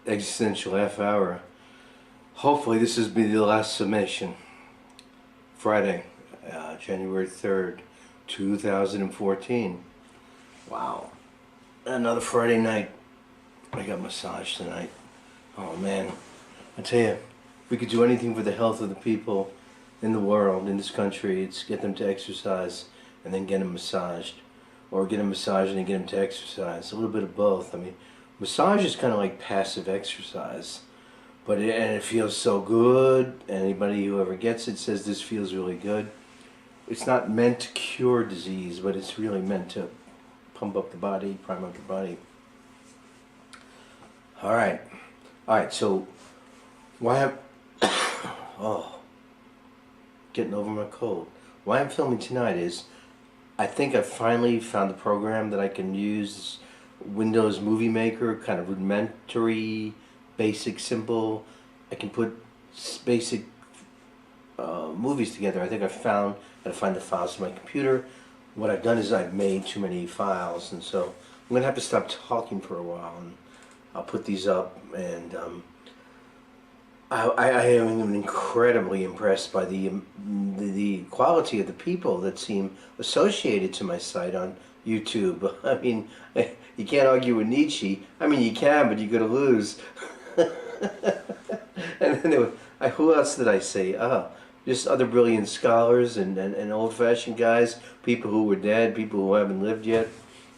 Existential Half Hour. Hopefully this will be the last submission. Friday, January 3rd, 2014. Wow. Another Friday night. I got massage tonight. Oh man. I tell you, if we could do anything for the health of the people in the world, in this country, it's get them to exercise and then get them massaged. Or get them massaged and then get them to exercise. A little bit of both. I mean, massage is kind of like passive exercise. And it feels so good. Anybody who ever gets it says this feels really good. It's not meant to cure disease, but it's really meant to pump up the body, prime up the body. All right. So why I'm getting over my cold. Why I'm filming tonight is I think I finally found the program that I can use. Windows Movie Maker, kind of rudimentary, basic, simple. I can put basic movies together. I think I found how to find the files on my computer. What I've done is I've made too many files, and so I'm going to have to stop talking for a while, and I'll put these up. And I am incredibly impressed by the quality of the people that seem associated to my site on YouTube. I mean, you can't argue with Nietzsche. I mean, you can, but you're going to lose. And then who else did I say? Just other brilliant scholars and old-fashioned guys, people who were dead, people who haven't lived yet,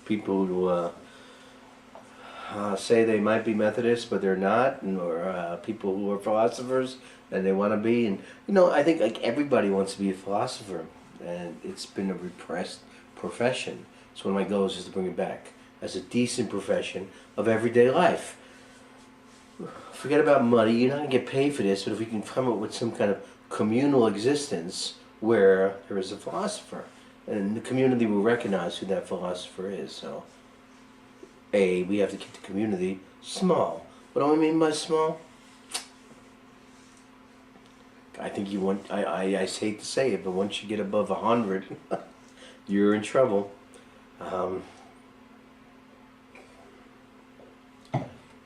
people who say they might be Methodists but they're not, or people who are philosophers and they want to be. And I think like everybody wants to be a philosopher, and it's been a repressed profession. So one of my goals is to bring it back as a decent profession of everyday life. Forget about money. You're not going to get paid for this, but if we can come up with some kind of communal existence where there is a philosopher, and the community will recognize who that philosopher is. So, we have to keep the community small. What do I mean by small? I think you want, I hate to say it, but once you get above 100, you're in trouble.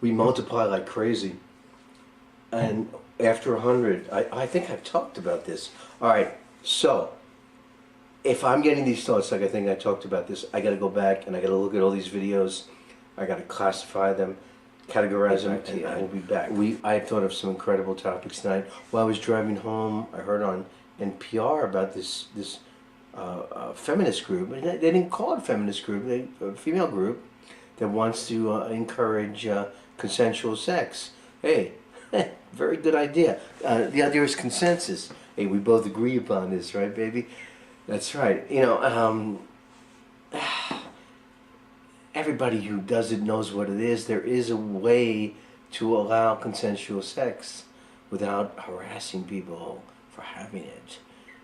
We multiply like crazy, and after 100, I think I've talked about this. All right, so if I'm getting these thoughts, like I think I talked about this, I got to go back and I got to look at all these videos. I got to classify them, categorize them, and I will be back. I thought of some incredible topics tonight. While I was driving home, I heard on NPR about this feminist group. They didn't call it feminist group, a female group that wants to encourage consensual sex. Hey, very good idea. The idea is consensus. Hey, we both agree upon this, right, baby? That's right. Everybody who does it knows what it is. There is a way to allow consensual sex without harassing people for having it.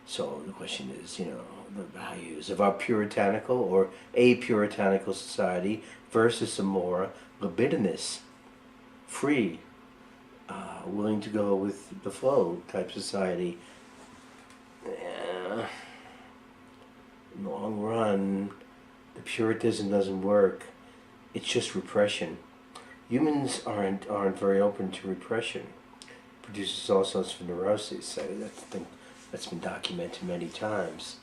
So the question is, the values of our puritanical or apuritanical society versus a more libidinous, free, willing to go with the flow type society. In the long run, the puritanism doesn't work. It's just repression. Humans aren't very open to repression. It produces all sorts of neuroses. That's been documented many times.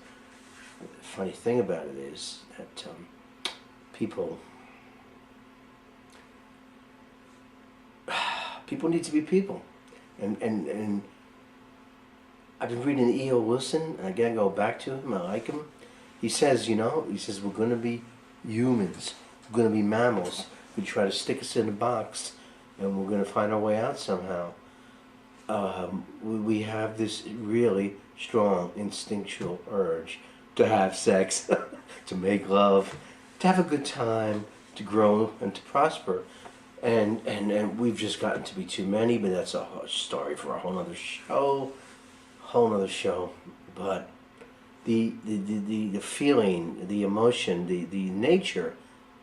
The funny thing about it is that people need to be people, and I've been reading E.O. Wilson, and I gotta go back to him. I like him. He says, we're going to be humans, we're going to be mammals. We try to stick us in a box, and we're going to find our way out somehow. We have this really strong instinctual urge to have sex, to make love, to have a good time, to grow and to prosper. And we've just gotten to be too many, but that's a story for a whole other show. But the feeling, the emotion, the nature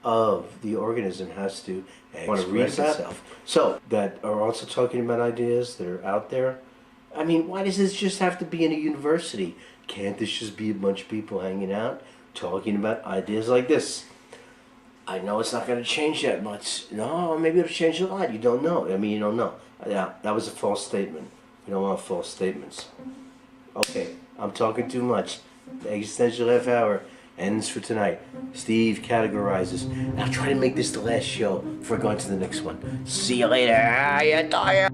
of the organism has to express itself. So that are also talking about ideas that are out there. I mean, why does this just have to be in a university? Can't this just be a bunch of people hanging out talking about ideas like this? I know it's not going to change that much. No, maybe it'll change a lot. You don't know. I mean, you don't know. Yeah, that was a false statement. We don't want false statements. Okay, I'm talking too much. The Existential Half Hour ends for tonight. Steve categorizes. Now try to make this the last show before going to the next one. See you later.